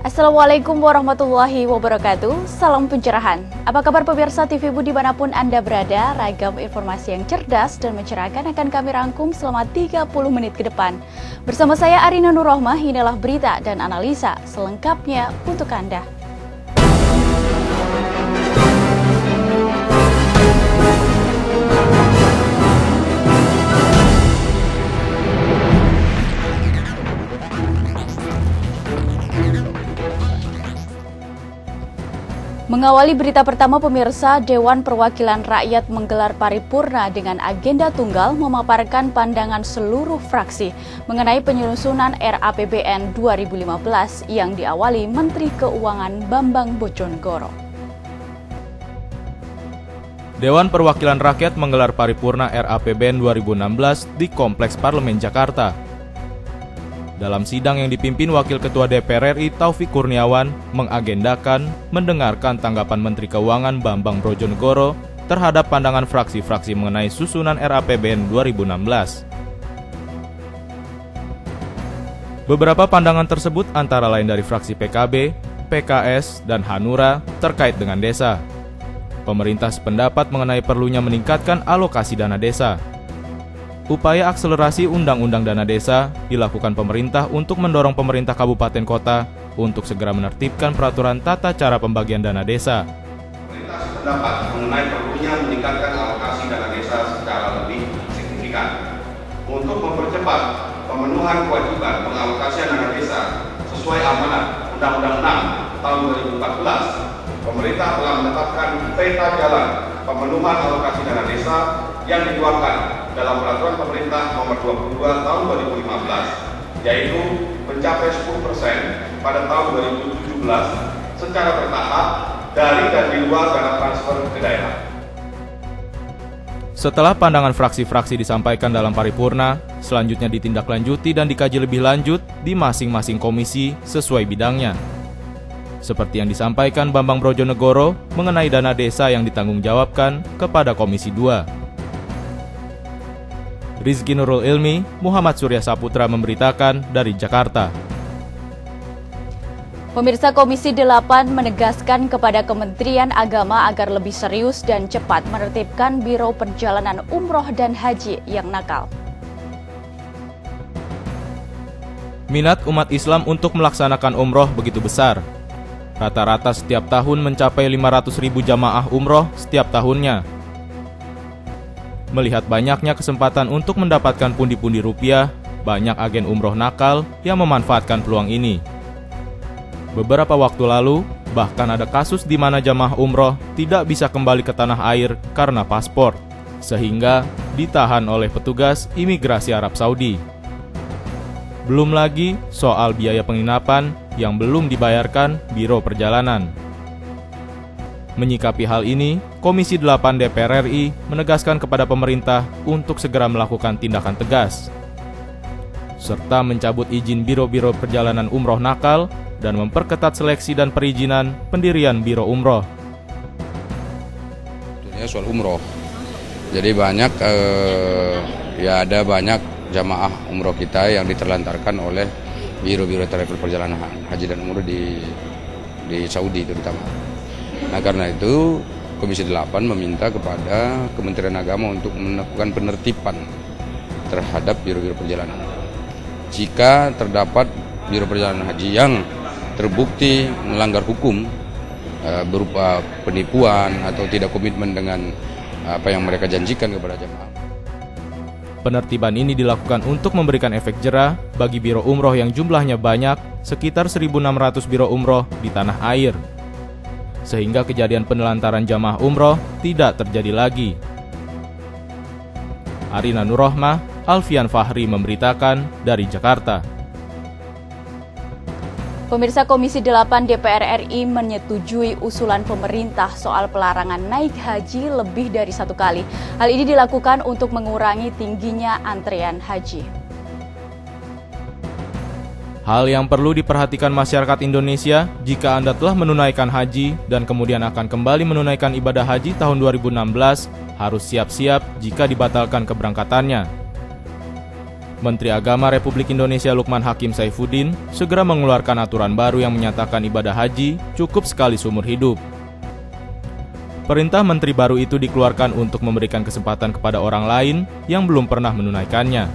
Assalamualaikum warahmatullahi wabarakatuh. Salam pencerahan. Apa kabar pemirsa TV Bu dimanapun Anda berada? Ragam informasi yang cerdas dan mencerahkan akan kami rangkum selama 30 menit ke depan. Bersama saya Arina Nurrohmah, inilah berita dan analisa selengkapnya untuk Anda. Mengawali berita pertama pemirsa, Dewan Perwakilan Rakyat menggelar paripurna dengan agenda tunggal memaparkan pandangan seluruh fraksi mengenai penyusunan RAPBN 2015 yang diawali Menteri Keuangan Bambang Brojonegoro. Dewan Perwakilan Rakyat menggelar paripurna RAPBN 2016 di Kompleks Parlemen Jakarta. Dalam sidang yang dipimpin Wakil Ketua DPR RI Taufik Kurniawan mengagendakan mendengarkan tanggapan Menteri Keuangan Bambang Brojonegoro terhadap pandangan fraksi-fraksi mengenai susunan RAPBN 2016. Beberapa pandangan tersebut antara lain dari fraksi PKB, PKS, dan Hanura terkait dengan desa. Pemerintah sependapat mengenai perlunya meningkatkan alokasi dana desa. Upaya akselerasi Undang-Undang Dana Desa dilakukan pemerintah untuk mendorong pemerintah kabupaten kota untuk segera menertibkan peraturan tata cara pembagian dana desa. Pemerintah sependapat mengenai perlunya meningkatkan alokasi dana desa secara lebih signifikan. Untuk mempercepat pemenuhan kewajiban pengalokasian dana desa sesuai amanat Undang-Undang 6 tahun 2014, pemerintah telah menetapkan peta jalan pemenuhan alokasi dana desa yang dikeluarkan dalam peraturan pemerintah nomor 22 tahun 2015, yaitu mencapai 10% pada tahun 2017 secara bertahap dari dan di luar dana transfer ke daerah. Setelah pandangan fraksi-fraksi disampaikan dalam paripurna, selanjutnya ditindaklanjuti dan dikaji lebih lanjut di masing-masing komisi sesuai bidangnya. Seperti yang disampaikan Bambang Brojonegoro mengenai dana desa yang ditanggungjawabkan kepada Komisi 2. Rizky Nurul Ilmi, Muhammad Surya Saputra memberitakan dari Jakarta. Pemirsa, Komisi 8 menegaskan kepada Kementerian Agama agar lebih serius dan cepat menertibkan Biro Perjalanan Umroh dan Haji yang nakal. Minat umat Islam untuk melaksanakan umroh begitu besar. Rata-rata setiap tahun mencapai 500.000 jamaah umroh setiap tahunnya. Melihat banyaknya kesempatan untuk mendapatkan pundi-pundi rupiah, banyak agen umroh nakal yang memanfaatkan peluang ini. Beberapa waktu lalu, bahkan ada kasus di mana jamaah umroh tidak bisa kembali ke tanah air karena paspor, sehingga ditahan oleh petugas imigrasi Arab Saudi. Belum lagi soal biaya penginapan yang belum dibayarkan Biro Perjalanan. Menyikapi hal ini, Komisi 8 DPR RI menegaskan kepada pemerintah untuk segera melakukan tindakan tegas, serta mencabut izin biro-biro perjalanan umroh nakal dan memperketat seleksi dan perizinan pendirian biro umroh. Ini soal umroh, jadi banyak ada banyak jamaah umroh kita yang diterlantarkan oleh biro-biro travel perjalanan haji dan umroh di Saudi terutama. Nah, karena itu Komisi 8 meminta kepada Kementerian Agama untuk melakukan penertiban terhadap biro-biro perjalanan. Jika terdapat biro perjalanan haji yang terbukti melanggar hukum berupa penipuan atau tidak komitmen dengan apa yang mereka janjikan kepada jamaah. Penertiban ini dilakukan untuk memberikan efek jera bagi biro umroh yang jumlahnya banyak, sekitar 1.600 biro umroh di tanah air, sehingga kejadian penelantaran jamaah umroh tidak terjadi lagi. Arina Nurrohmah, Alfian Fahri memberitakan dari Jakarta. Pemirsa, Komisi 8 DPR RI menyetujui usulan pemerintah soal pelarangan naik haji lebih dari satu kali. Hal ini dilakukan untuk mengurangi tingginya antrean haji. Hal yang perlu diperhatikan masyarakat Indonesia jika Anda telah menunaikan haji dan kemudian akan kembali menunaikan ibadah haji tahun 2016, harus siap-siap jika dibatalkan keberangkatannya. Menteri Agama Republik Indonesia Lukman Hakim Saifuddin segera mengeluarkan aturan baru yang menyatakan ibadah haji cukup sekali seumur hidup. Perintah menteri baru itu dikeluarkan untuk memberikan kesempatan kepada orang lain yang belum pernah menunaikannya.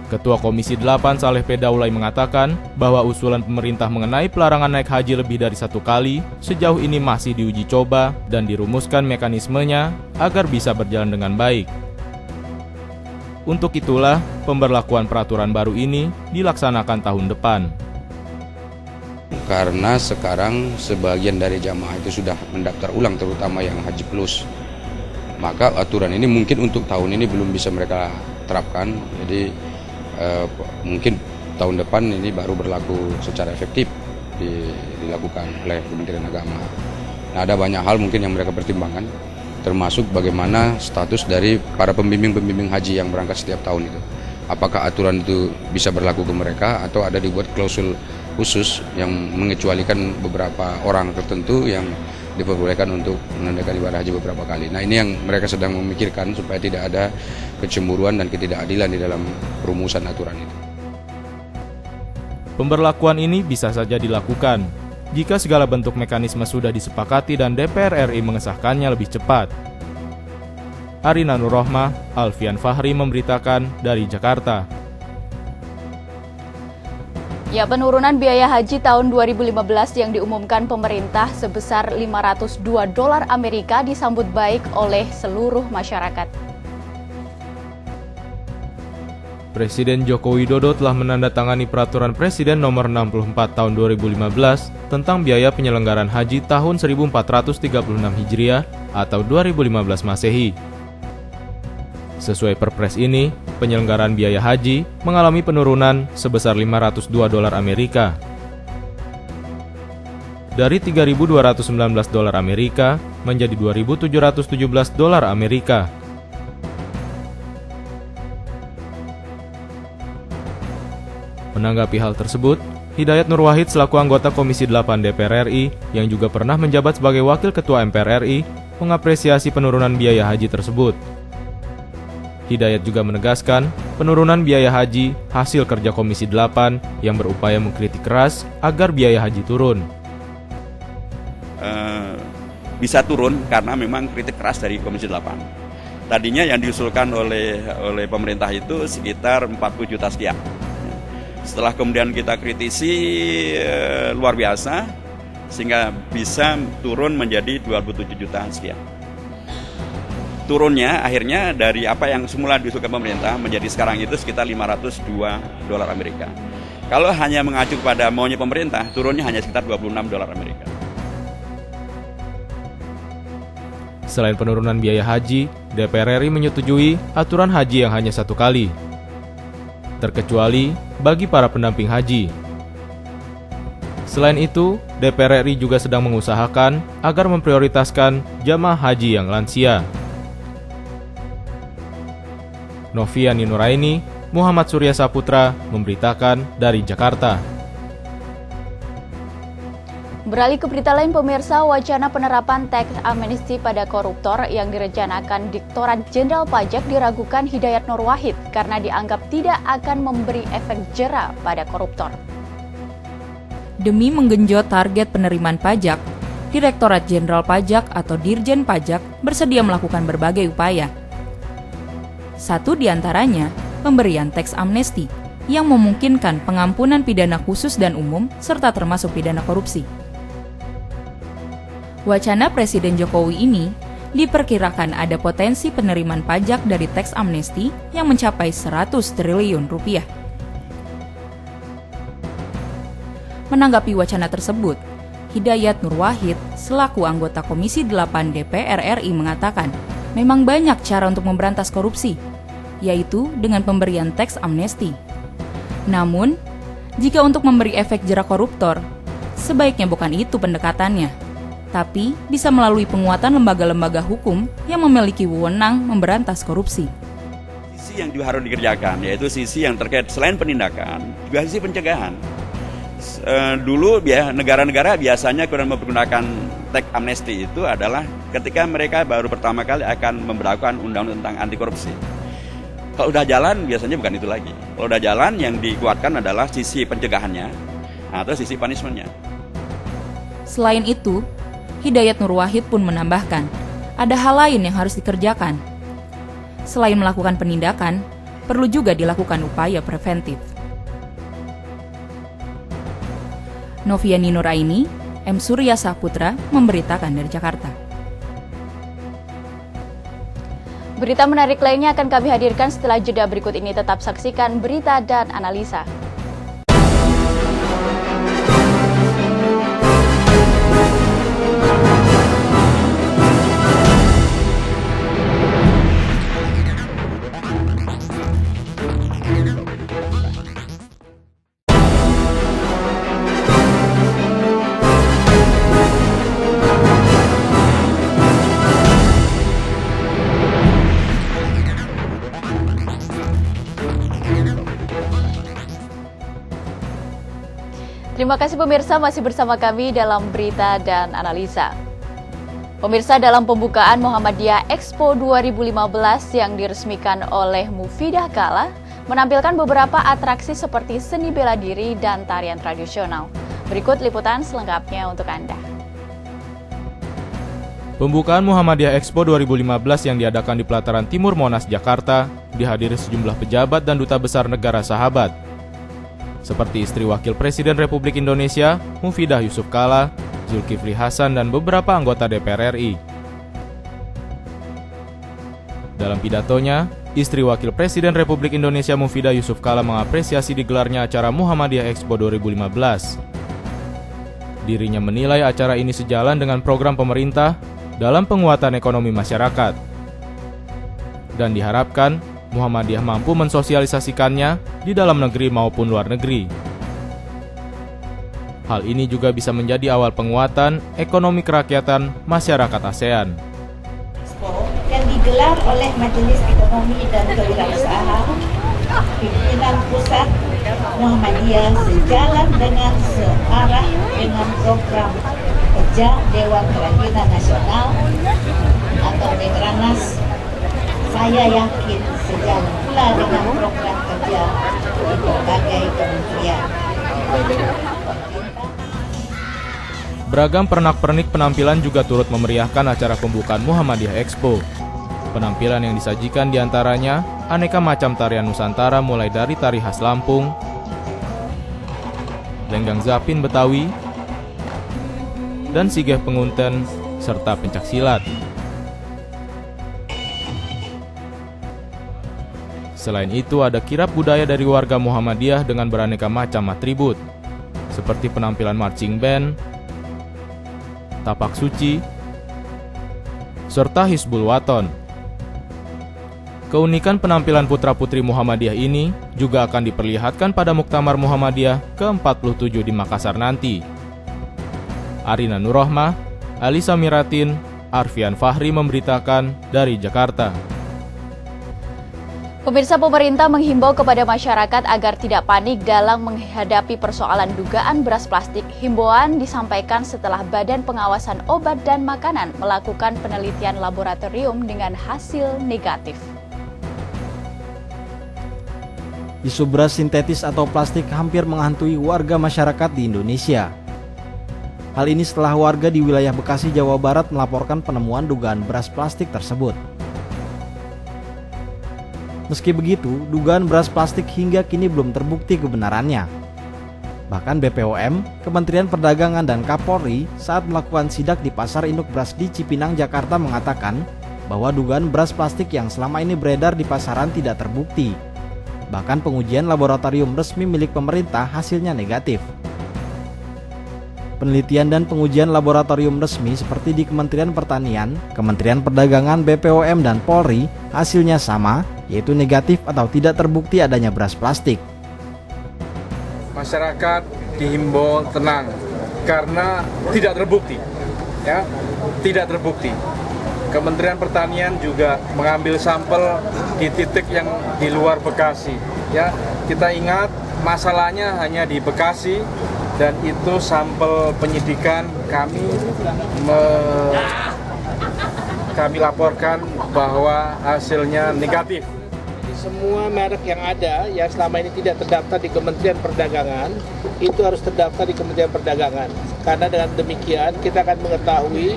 Ketua Komisi 8 Saleh P. Daulay mengatakan bahwa usulan pemerintah mengenai pelarangan naik haji lebih dari 1 kali sejauh ini masih diuji coba dan dirumuskan mekanismenya agar bisa berjalan dengan baik. Untuk itulah, pemberlakuan peraturan baru ini dilaksanakan tahun depan. Karena sekarang sebagian dari jamaah itu sudah mendaftar ulang, terutama yang Haji Plus. Maka aturan ini mungkin untuk tahun ini belum bisa mereka terapkan. Jadi mungkin tahun depan ini baru berlaku secara efektif dilakukan oleh Kementerian Agama. Nah, ada banyak hal mungkin yang mereka pertimbangkan, termasuk bagaimana status dari para pembimbing-pembimbing haji yang berangkat setiap tahun itu. Apakah aturan itu bisa berlaku ke mereka atau ada dibuat klausul khusus yang mengecualikan beberapa orang tertentu yang diperbolehkan untuk menunaikan ibadah haji beberapa kali. Nah, ini yang mereka sedang memikirkan supaya tidak ada kecemburuan dan ketidakadilan di dalam perumusan aturan itu. Pemberlakuan ini bisa saja dilakukan jika segala bentuk mekanisme sudah disepakati dan DPR RI mengesahkannya lebih cepat. Arina Nurrohmah, Alfian Fahri memberitakan dari Jakarta. Ya, penurunan biaya haji tahun 2015 yang diumumkan pemerintah sebesar $502 Amerika disambut baik oleh seluruh masyarakat. Presiden Joko Widodo telah menandatangani Peraturan Presiden Nomor 64 Tahun 2015 tentang biaya penyelenggaraan haji tahun 1436 Hijriah atau 2015 Masehi. Sesuai Perpres ini, penyelenggaraan biaya haji mengalami penurunan sebesar $502 Amerika. Dari $3.219 Amerika menjadi $2.717 Amerika. Menanggapi hal tersebut, Hidayat Nur Wahid selaku anggota Komisi 8 DPR RI yang juga pernah menjabat sebagai Wakil Ketua MPR RI mengapresiasi penurunan biaya haji tersebut. Hidayat juga menegaskan penurunan biaya haji hasil kerja Komisi 8 yang berupaya mengkritik keras agar biaya haji turun. Bisa turun karena memang kritik keras dari Komisi 8. Tadinya yang diusulkan oleh pemerintah itu sekitar 40 juta sekian. Setelah kemudian kita kritisi luar biasa sehingga bisa turun menjadi 27 juta sekian. Turunnya akhirnya dari apa yang semula diusulkan pemerintah menjadi sekarang itu sekitar $502 Amerika. Kalau hanya mengacu pada maunya pemerintah, turunnya hanya sekitar $26 Amerika. Selain penurunan biaya haji, DPR RI menyetujui aturan haji yang hanya 1 kali, terkecuali bagi para pendamping haji. Selain itu, DPR RI juga sedang mengusahakan agar memprioritaskan jamaah haji yang lansia. Noviani Nuraini, Muhammad Surya Saputra memberitakan dari Jakarta. Beralih ke berita lain, pemirsa, wacana penerapan teks amnesti pada koruptor yang direncanakan Direktorat Jenderal Pajak diragukan Hidayat Nur Wahid karena dianggap tidak akan memberi efek jera pada koruptor. Demi menggenjot target penerimaan pajak, Direktorat Jenderal Pajak atau Dirjen Pajak bersedia melakukan berbagai upaya. Satu di antaranya, pemberian teks amnesti yang memungkinkan pengampunan pidana khusus dan umum serta termasuk pidana korupsi. Wacana Presiden Jokowi ini diperkirakan ada potensi penerimaan pajak dari teks amnesti yang mencapai 100 triliun rupiah. Menanggapi wacana tersebut, Hidayat Nur Wahid selaku anggota Komisi 8 DPR RI mengatakan, memang banyak cara untuk memberantas korupsi, yaitu dengan pemberian teks amnesti. Namun, jika untuk memberi efek jera koruptor, sebaiknya bukan itu pendekatannya, tapi bisa melalui penguatan lembaga-lembaga hukum yang memiliki wewenang memberantas korupsi. Sisi yang juga harus dikerjakan, yaitu sisi yang terkait selain penindakan, juga sisi pencegahan. Dulu negara-negara biasanya menggunakan teks amnesti itu adalah ketika mereka baru pertama kali akan memberlakukan undang-undang tentang anti korupsi. Kalau udah jalan biasanya bukan itu lagi. Kalau udah jalan yang dikuatkan adalah sisi pencegahannya atau sisi punishment-nya. Selain itu, Hidayat Nur Wahid pun menambahkan, ada hal lain yang harus dikerjakan. Selain melakukan penindakan, perlu juga dilakukan upaya preventif. Noviani Nuraini, M. Surya Saputra, memberitakan dari Jakarta. Berita menarik lainnya akan kami hadirkan setelah jeda berikut ini. Tetap saksikan berita dan analisa. Terima kasih pemirsa masih bersama kami dalam berita dan analisa. Pemirsa, dalam pembukaan Muhammadiyah Expo 2015 yang diresmikan oleh Mufidah Kala, menampilkan beberapa atraksi seperti seni bela diri dan tarian tradisional. Berikut liputan selengkapnya untuk Anda. Pembukaan Muhammadiyah Expo 2015 yang diadakan di Pelataran Timur Monas, Jakarta, dihadiri sejumlah pejabat dan duta besar negara sahabat, seperti istri Wakil Presiden Republik Indonesia, Mufidah Yusuf Kala, Zulkifli Hasan, dan beberapa anggota DPR RI. Dalam pidatonya, istri Wakil Presiden Republik Indonesia Mufidah Yusuf Kala mengapresiasi digelarnya acara Muhammadiyah Expo 2015. Dirinya menilai acara ini sejalan dengan program pemerintah dalam penguatan ekonomi masyarakat, dan diharapkan Muhammadiyah mampu mensosialisasikannya di dalam negeri maupun luar negeri. Hal ini juga bisa menjadi awal penguatan ekonomi kerakyatan masyarakat ASEAN. Expo yang digelar oleh Majelis Ekonomi dan Kewirausahaan Pimpinan Pusat Muhammadiyah sejalan dengan searah dengan program kerja Dewan Kerajinan Nasional atau Dekranas. Saya yakin sejalan pula dengan program kerja di berbagai kementerian. Beragam pernak-pernik penampilan juga turut memeriahkan acara pembukaan Muhammadiyah Expo. Penampilan yang disajikan diantaranya aneka macam tarian Nusantara mulai dari tari khas Lampung, lenggang zapin Betawi, dan sigeh pengunten, serta pencaksilat. Selain itu, ada kirap budaya dari warga Muhammadiyah dengan beraneka macam atribut, seperti penampilan marching band, tapak suci, serta Hizbul Waton. Keunikan penampilan putra-putri Muhammadiyah ini juga akan diperlihatkan pada Muktamar Muhammadiyah ke-47 di Makassar nanti. Arina Nurrohmah, Alisa Miratin, Arfian Fahri memberitakan dari Jakarta. Pemirsa, pemerintah menghimbau kepada masyarakat agar tidak panik dalam menghadapi persoalan dugaan beras plastik. Himbauan disampaikan setelah Badan Pengawasan Obat dan Makanan melakukan penelitian laboratorium dengan hasil negatif. Isu beras sintetis atau plastik hampir menghantui warga masyarakat di Indonesia. Hal ini setelah warga di wilayah Bekasi, Jawa Barat melaporkan penemuan dugaan beras plastik tersebut. Meski begitu, dugaan beras plastik hingga kini belum terbukti kebenarannya. Bahkan BPOM, Kementerian Perdagangan dan Kapolri saat melakukan sidak di Pasar Induk Beras di Cipinang, Jakarta mengatakan bahwa dugaan beras plastik yang selama ini beredar di pasaran tidak terbukti. Bahkan pengujian laboratorium resmi milik pemerintah hasilnya negatif. Penelitian dan pengujian laboratorium resmi seperti di Kementerian Pertanian, Kementerian Perdagangan, BPOM, dan Polri hasilnya sama, yaitu negatif atau tidak terbukti adanya beras plastik. Masyarakat dihimbau tenang karena tidak terbukti, ya, tidak terbukti. Kementerian Pertanian juga mengambil sampel di titik yang di luar Bekasi, ya. Kita ingat masalahnya hanya di Bekasi dan itu sampel penyidikan kami laporkan bahwa hasilnya negatif. Semua merek yang ada yang selama ini tidak terdaftar di Kementerian Perdagangan itu harus terdaftar di Kementerian Perdagangan. Karena dengan demikian kita akan mengetahui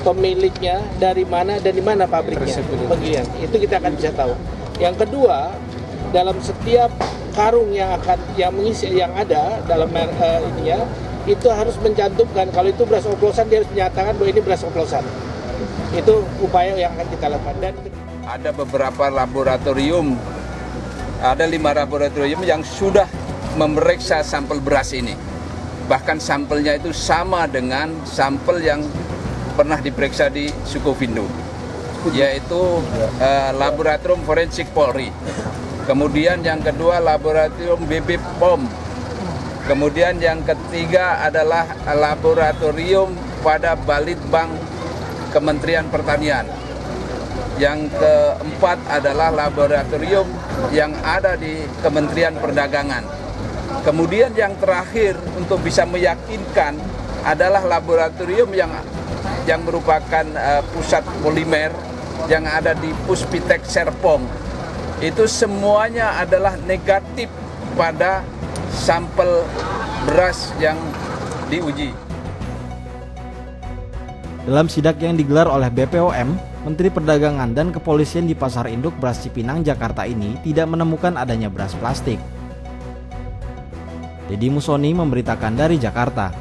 pemiliknya dari mana dan di mana pabriknya. Bagian itu kita akan bisa tahu. Yang kedua, dalam setiap karung yang mengisi yang ada dalam ininya itu harus mencantumkan kalau itu beras oplosan, dia harus menyatakan bahwa ini beras oplosan. Itu upaya yang akan kita lakukan. Dan ada beberapa laboratorium, ada 5 laboratorium yang sudah memeriksa sampel beras ini. Bahkan sampelnya itu sama dengan sampel yang pernah diperiksa di Sukovindo, yaitu Laboratorium Forensik Polri. Kemudian yang kedua Laboratorium BB POM. Kemudian yang ketiga adalah Laboratorium pada Balitbang Kementerian Pertanian. Yang keempat adalah laboratorium yang ada di Kementerian Perdagangan. Kemudian yang terakhir untuk bisa meyakinkan adalah laboratorium yang merupakan pusat polimer yang ada di Puspitek Serpong. Itu semuanya adalah negatif pada sampel beras yang diuji. Dalam sidak yang digelar oleh BPOM, Menteri Perdagangan dan Kepolisian di Pasar Induk Beras Cipinang, Jakarta ini tidak menemukan adanya beras plastik. Deddy Musoni memberitakan dari Jakarta.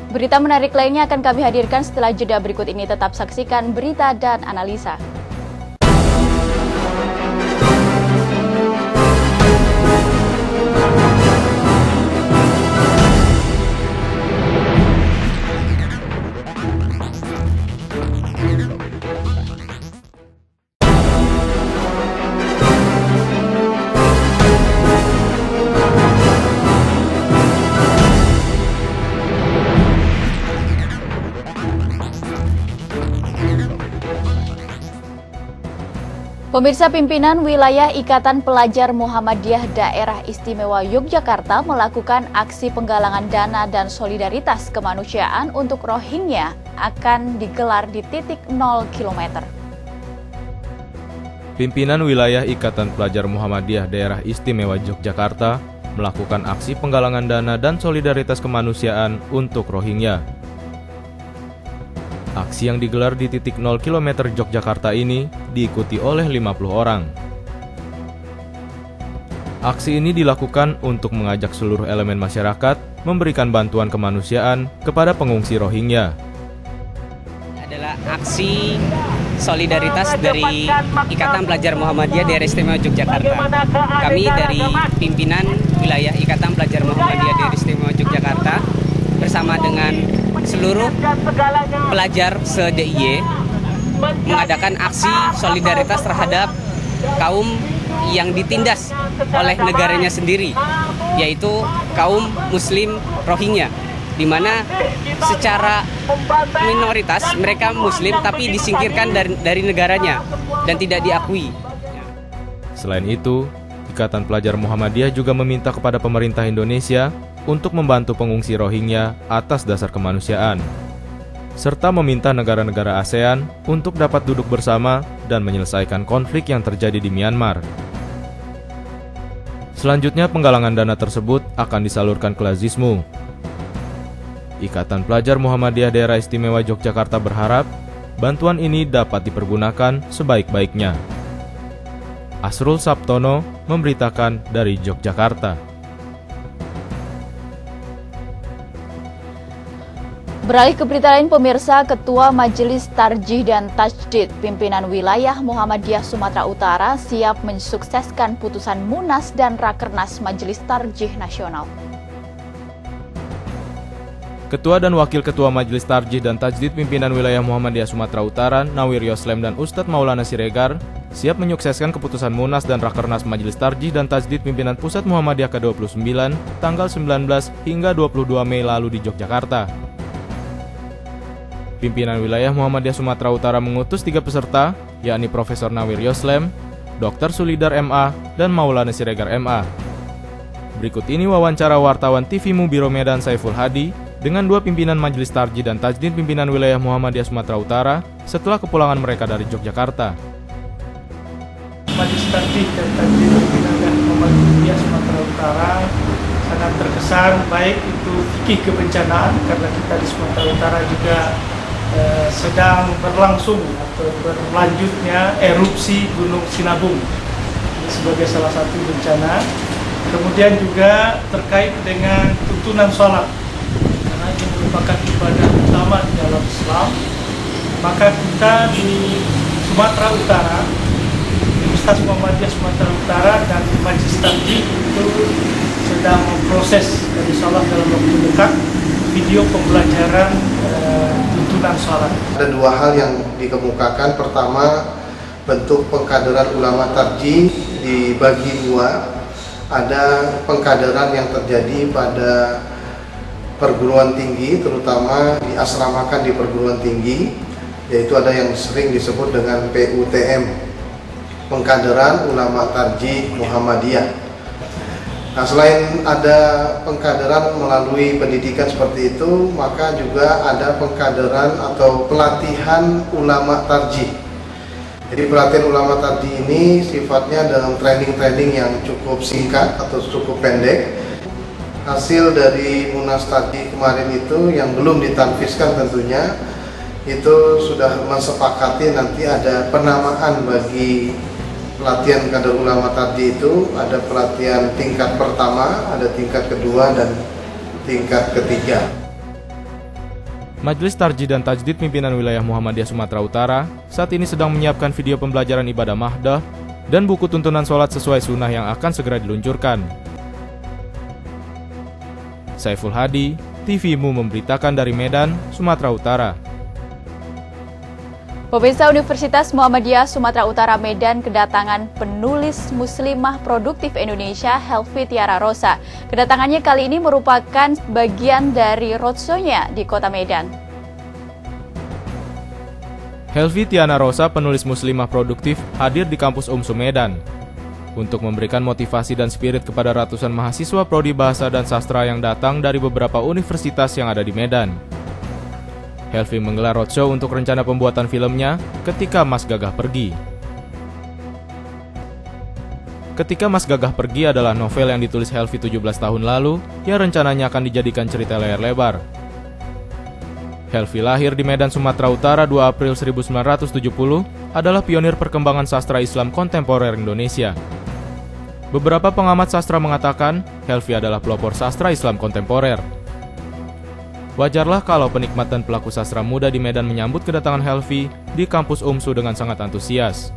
Berita menarik lainnya akan kami hadirkan setelah jeda berikut ini. Tetap saksikan berita dan analisa. Pemirsa, pimpinan wilayah Ikatan Pelajar Muhammadiyah Daerah Istimewa Yogyakarta melakukan aksi penggalangan dana dan solidaritas kemanusiaan untuk Rohingya akan digelar di titik 0 km. Pimpinan wilayah Ikatan Pelajar Muhammadiyah Daerah Istimewa Yogyakarta melakukan aksi penggalangan dana dan solidaritas kemanusiaan untuk Rohingya. Aksi yang digelar di titik 0 km Yogyakarta ini diikuti oleh 50 orang. Aksi ini dilakukan untuk mengajak seluruh elemen masyarakat memberikan bantuan kemanusiaan kepada pengungsi Rohingya. Adalah aksi solidaritas dari Ikatan Pelajar Muhammadiyah Daerah Istimewa Yogyakarta. Kami dari pimpinan wilayah Ikatan Pelajar Muhammadiyah Daerah Istimewa Yogyakarta bersama dengan seluruh pelajar se-DIY mengadakan aksi solidaritas terhadap kaum yang ditindas oleh negaranya sendiri, yaitu kaum Muslim Rohingya, di mana secara minoritas mereka Muslim tapi disingkirkan dari negaranya dan tidak diakui. Selain itu, Ikatan Pelajar Muhammadiyah juga meminta kepada pemerintah Indonesia untuk membantu pengungsi Rohingya atas dasar kemanusiaan, serta meminta negara-negara ASEAN untuk dapat duduk bersama dan menyelesaikan konflik yang terjadi di Myanmar. Selanjutnya, penggalangan dana tersebut akan disalurkan ke Lazismu. Ikatan Pelajar Muhammadiyah Daerah Istimewa Yogyakarta berharap bantuan ini dapat dipergunakan sebaik-baiknya. Asrul Sabtono memberitakan dari Yogyakarta. Beralih ke berita lain, pemirsa, Ketua Majelis Tarjih dan Tajdid Pimpinan Wilayah Muhammadiyah Sumatera Utara siap mensukseskan putusan Munas dan Rakernas Majelis Tarjih Nasional. Ketua dan Wakil Ketua Majelis Tarjih dan Tajdid Pimpinan Wilayah Muhammadiyah Sumatera Utara, Nawir Yoslem dan Ustadz Maulana Siregar, siap menyukseskan keputusan Munas dan Rakernas Majelis Tarjih dan Tajdid Pimpinan Pusat Muhammadiyah ke-29, tanggal 19 hingga 22 Mei lalu di Yogyakarta. Pimpinan Wilayah Muhammadiyah Sumatera Utara mengutus 3 peserta, yakni Profesor Nawir Yoslem, Dr. Sulidar MA, dan Maulana Siregar MA. Berikut ini wawancara wartawan TV Mubiro Medan Saiful Hadi dengan 2 pimpinan Majelis Tarjih dan Tajdid Pimpinan Wilayah Muhammadiyah Sumatera Utara setelah kepulangan mereka dari Yogyakarta. Majelis Taklim dan Tajwid Wilayah Muhammadiyah Sumatera Utara sangat terkesan, baik itu fikih kebencanaan karena kita di Sumatera Utara juga sedang berlangsung atau berlanjutnya erupsi Gunung Sinabung sebagai salah satu bencana. Kemudian juga terkait dengan tuntunan sholat, karena ini merupakan ibadah utama di dalam Islam. Maka kita di Sumatera Utara, Universitas Muhammadiyah Sumatera Utara dan Majelis Taklim itu sedang memproses dan insya Allah dalam waktu dekat video pembelajaran tuntunan sholat. Ada dua hal yang dikemukakan. Pertama, bentuk pengkaderan ulama tarjih dibagi dua. Ada pengkaderan yang terjadi pada perguruan tinggi, terutama diasramakan di perguruan tinggi, yaitu ada yang sering disebut dengan PUTM, pengkaderan ulama tarjih Muhammadiyah. Nah, selain ada pengkaderan melalui pendidikan seperti itu, maka juga ada pengkaderan atau pelatihan ulama tarjih. Jadi pelatihan ulama tarjih ini sifatnya dalam training yang cukup singkat atau cukup pendek. Hasil dari Munas Tarjih kemarin itu yang belum ditanfiskan tentunya, itu sudah mensepakati nanti ada penamaan bagi pelatihan kader ulama tarjih itu. Ada pelatihan tingkat pertama, ada tingkat kedua, dan tingkat ketiga. Majelis Tarjih dan Tajdid Pimpinan Wilayah Muhammadiyah Sumatera Utara saat ini sedang menyiapkan video pembelajaran ibadah mahdah dan buku tuntunan sholat sesuai sunnah yang akan segera diluncurkan. Saiful Hadi, TVMU memberitakan dari Medan, Sumatera Utara. Pemirsa, Universitas Muhammadiyah Sumatera Utara Medan kedatangan penulis muslimah produktif Indonesia Helvi Tiara Rosa. Kedatangannya kali ini merupakan bagian dari roadshow-nya di Kota Medan. Helvi Tiara Rosa, penulis muslimah produktif, hadir di kampus UMSU Medan untuk memberikan motivasi dan spirit kepada ratusan mahasiswa prodi bahasa dan sastra yang datang dari beberapa universitas yang ada di Medan. Helvi menggelar roadshow untuk rencana pembuatan filmnya Ketika Mas Gagah Pergi. Ketika Mas Gagah Pergi adalah novel yang ditulis Helvi 17 tahun lalu yang rencananya akan dijadikan cerita layar lebar. Helvi lahir di Medan, Sumatera Utara 2 April 1970, adalah pionir perkembangan sastra Islam kontemporer Indonesia. Beberapa pengamat sastra mengatakan Helvi adalah pelopor sastra Islam kontemporer. Wajarlah kalau penikmat dan pelaku sastra muda di Medan menyambut kedatangan Helvi di kampus UMSU dengan sangat antusias.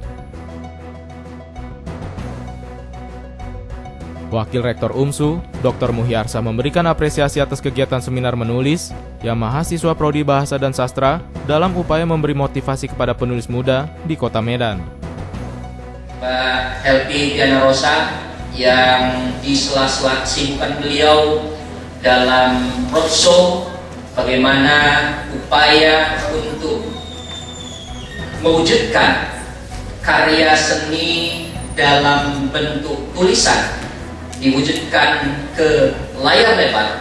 Wakil Rektor UMSU, Dr. Muhyarsa memberikan apresiasi atas kegiatan seminar menulis yang mahasiswa prodi bahasa dan sastra dalam upaya memberi motivasi kepada penulis muda di Kota Medan. Mbak Helvi Tiara Rosa yang di sela-sela simpan beliau dalam roadshow bagaimana upaya untuk mewujudkan karya seni dalam bentuk tulisan diwujudkan ke layar lebar.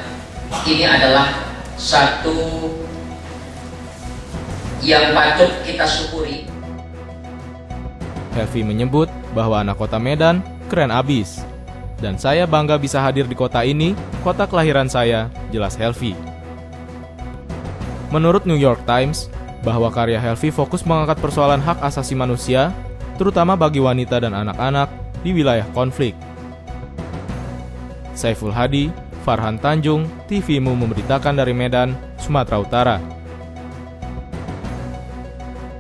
Ini adalah satu yang patut kita syukuri. Helvi menyebut bahwa anak kota Medan keren abis. Dan saya bangga bisa hadir di kota ini, kota kelahiran saya, jelas Helvi. Menurut New York Times, bahwa karya Helvi fokus mengangkat persoalan hak asasi manusia, terutama bagi wanita dan anak-anak di wilayah konflik. Saiful Hadi, Farhan Tanjung, TVMU memberitakan dari Medan, Sumatera Utara.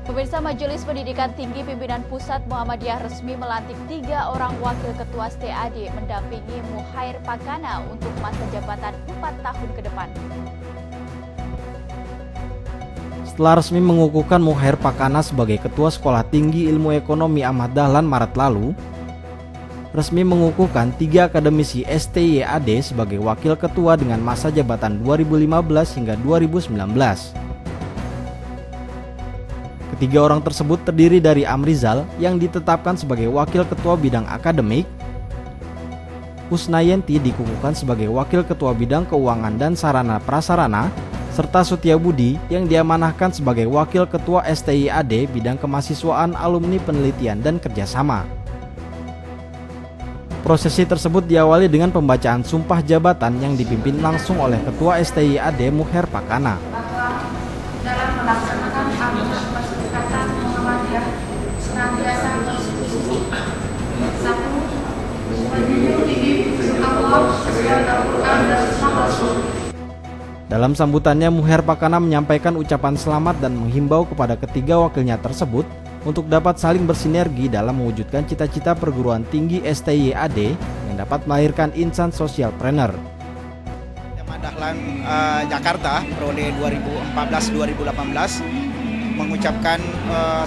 Pemirsa, Majelis Pendidikan Tinggi Pimpinan Pusat Muhammadiyah resmi melantik 3 orang wakil ketua STAD mendampingi Muhair Pakana untuk masa jabatan 4 tahun ke depan. Setelah resmi mengukuhkan Muhair Pakana sebagai Ketua Sekolah Tinggi Ilmu Ekonomi Ahmad Dahlan Maret lalu, resmi mengukuhkan 3 akademisi STYAD sebagai Wakil Ketua dengan masa jabatan 2015 hingga 2019. Ketiga orang tersebut terdiri dari Amrizal yang ditetapkan sebagai Wakil Ketua Bidang Akademik, Husnayanti dikukuhkan sebagai Wakil Ketua Bidang Keuangan dan Sarana Prasarana, serta Sutiabudi yang diamanahkan sebagai Wakil Ketua STIAD Bidang Kemahasiswaan Alumni Penelitian dan Kerjasama. Prosesi tersebut diawali dengan pembacaan sumpah jabatan yang dipimpin langsung oleh Ketua STIAD Muher Pakana. Dalam melaksanakan amanat Perserikatan Muhammadiyah senantiasa bersungguh-sungguh. 1. Menjunjung tinggi prinsip Allah sesuai Al-Quran dan Sunnah Rasul. Dalam sambutannya, Muher Pakana menyampaikan ucapan selamat dan menghimbau kepada ketiga wakilnya tersebut untuk dapat saling bersinergi dalam mewujudkan cita-cita perguruan tinggi STIAD yang dapat melahirkan insan sosialpreneur. Dahlan Jakarta periode 2014-2018 mengucapkan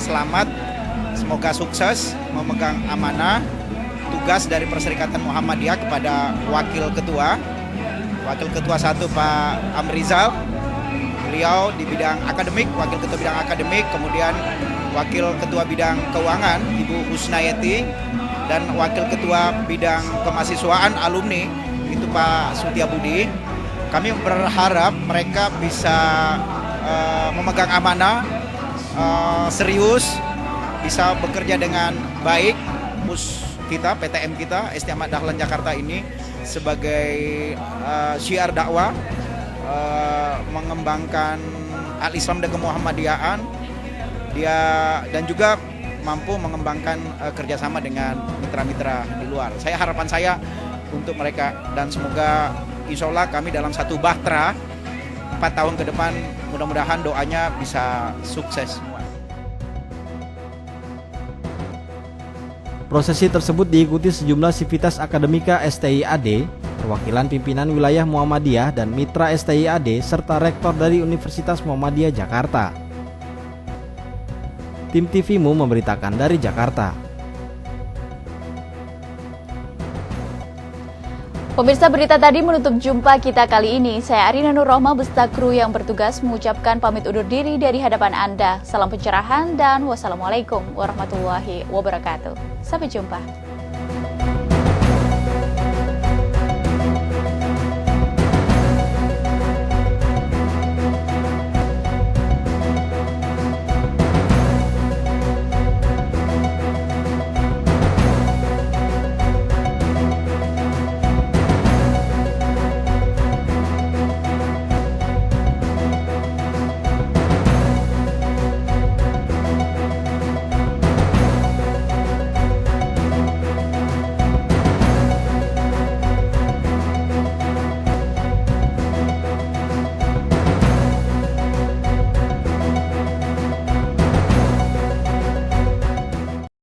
selamat, semoga sukses memegang amanah tugas dari Perserikatan Muhammadiyah kepada Wakil Ketua 1 Pak Amrizal, beliau di bidang akademik, Wakil Ketua bidang akademik, kemudian Wakil Ketua bidang keuangan Ibu Husnayati, dan Wakil Ketua bidang kemahasiswaan alumni itu Pak Sutiabudi. Kami berharap mereka bisa memegang amanah, serius, bisa bekerja dengan baik. Kita, PTM kita, ST Ahmad Dahlan Jakarta ini sebagai syiar dakwah, mengembangkan al-Islam dan kemuhammadiyahan, dan juga mampu mengembangkan kerjasama dengan mitra-mitra di luar. Harapan saya untuk mereka, dan semoga insya Allah kami dalam satu bahtera 4 tahun ke depan, mudah-mudahan doanya bisa sukses semua. Prosesi tersebut diikuti sejumlah sivitas akademika STIAD, perwakilan pimpinan wilayah Muhammadiyah dan mitra STIAD, serta rektor dari Universitas Muhammadiyah Jakarta. Tim TVMU memberitakan dari Jakarta. Pemirsa, berita tadi menutup jumpa kita kali ini. Saya Arina Nur Rohma beserta kru yang bertugas mengucapkan pamit undur diri dari hadapan Anda. Salam pencerahan dan wassalamualaikum warahmatullahi wabarakatuh. Sampai jumpa.